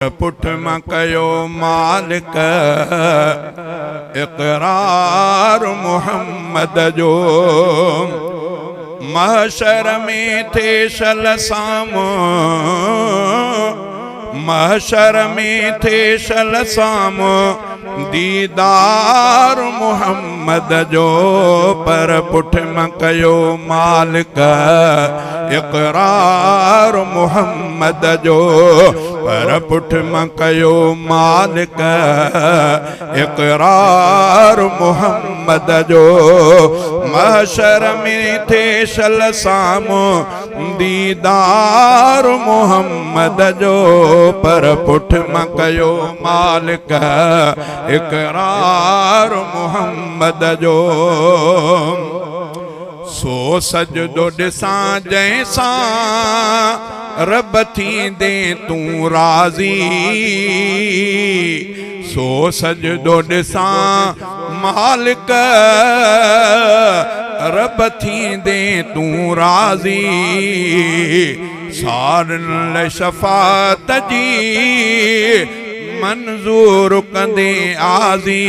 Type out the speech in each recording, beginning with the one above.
पुठ मां कयो मालिक इक़रार मुहम्मद जो। महशर में थे शलसामो, महशर में थे शलसामो दीदार मुहम्मद जो। पर पुठ मां कयो मालिक इक़रार मुहम्मद जो। पर पुठ मां कयो मालिक इक़रार मुहम्मद जो। महशर में थे शलसामो दीदार मुहम्मद जो। पर पुठ मां कयो मालिक इक़रार मुहम्मद जो। सो सजदो ॾिसां जैसा रब थींदे तूं राज़ी। सो सजदो ॾिसां मालिक रब थींदे तूं राज़ी। सारन शफ़ात जी मंज़ूर कंदे आज़ी।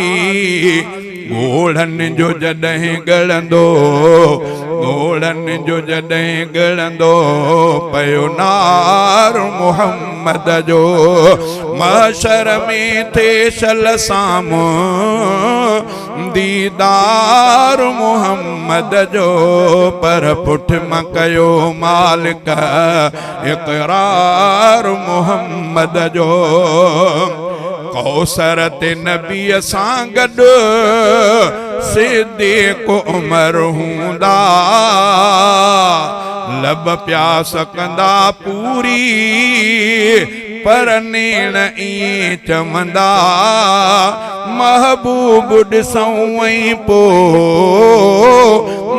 ॻोढ़नि जो जॾहिं ॻलंदो, ॻोढ़नि जो जॾहिं ॻलंदो पयो नार मुहम्मद जो। महशर में थे शलसामो दीदार मुहम्मद जो। पर पुठ मां कयो मालिक इक़रार मुहम्मद जो। कौसर ते नबीअ सां गॾु सिद्दीक़ उमर हूंदा। लब प्यास कंदा पूरी पर नेण ई चवंदा। महबूब ॾिसूं ऐं पोइ,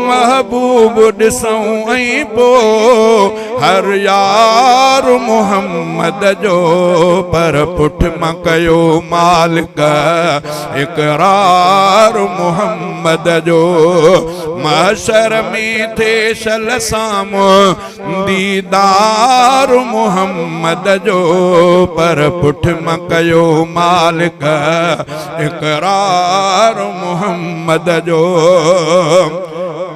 महबूब ॾिसूं ऐं पोइ हर यार मुहम्मद जो। पर पुठ मां कयो मालिक इक़रार मुहम्मद जो। महशर में थे शलसामो दीदार मुहम्मद जो। पर पुठ मां कयो मालिक इक़रार मुहम्मद जो।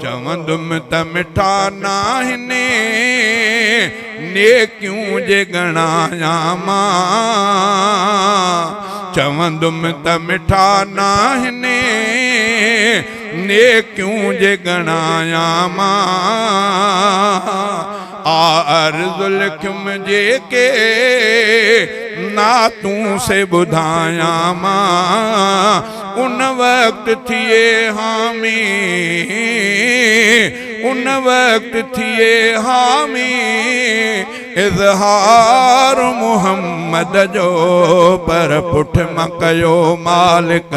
चवंदुमि त मिठा नाहिनि नेकियूं जे गणाया मां। चवंदुमि त मिठा नाहिनि नेकियूं जे गणाया मां। अर्ज़ु लिखुमि जेके नातूं से ॿुधाया मां। उन वक्त थिए हामी, उन वक्त थिए हामी इज़हार मुहम्मद जो। पर पुठ मां कयो मालिक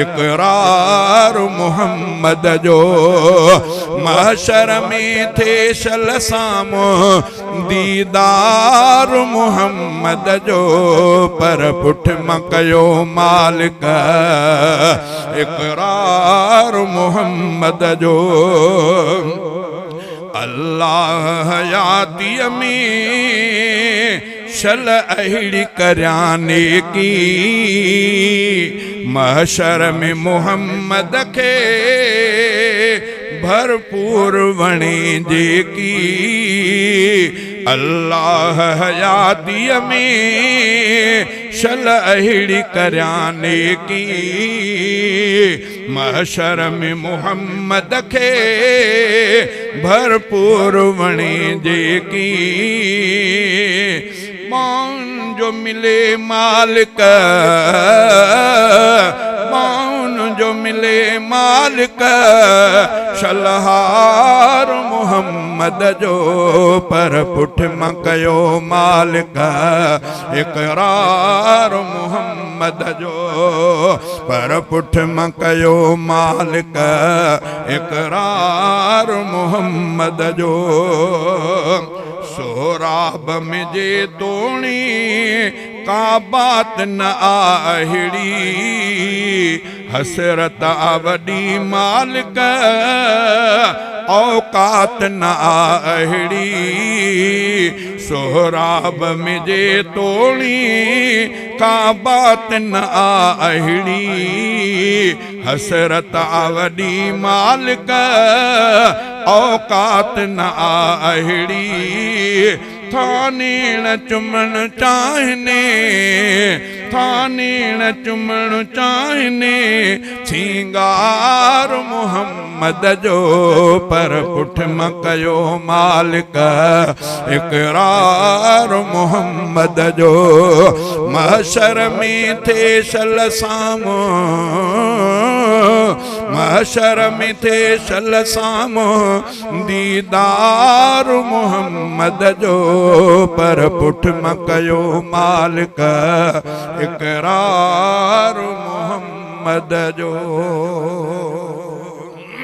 इक़रार मुहम्मद जो। महशर में थे शलसामो दीदार मुहम्मद जो। पर पुठ मां कयो मालिक इक़रार मुहम्मद जो। अल्लाह हयातीअ में शल अहिड़ी करयाने की। महशर में मुहम्मद खे भरपूर वणे जेकी। अल्लाह हयातीअ में शल अहिड़ी करयाने की। महशर में मुहम्मद खे भरपूर वणे जेकी। मान जो मिले मालिक, मान जो मिले मालिक शलहार मुहम्मद जो। पर पुठ मां कयो मालिक इक़रार मुहम्मद जो। पर पुठ मां कयो मालिक इक़रार मुहम्मद जो। सोराब में जे तोणी का बात न अहिड़ी। हसरत वॾी मालिक औकात न अहिड़ी। सोहराब मिजे तोड़ी का बात न अहिड़ी हसरत आवडी मालिक औकात न अहिड़ी थानेण चुमण चाहने थानेण चुमण चाहने सिंगार मोहम्मद जो पर पुठ म कयो मालिक इकरार मोहम्मद जो महशर में थे सल सामो महशर में थे सल सामो दीदार मोहम्मद जो पर पुठ म कयो मालिक इकरार मोहम्मद जो।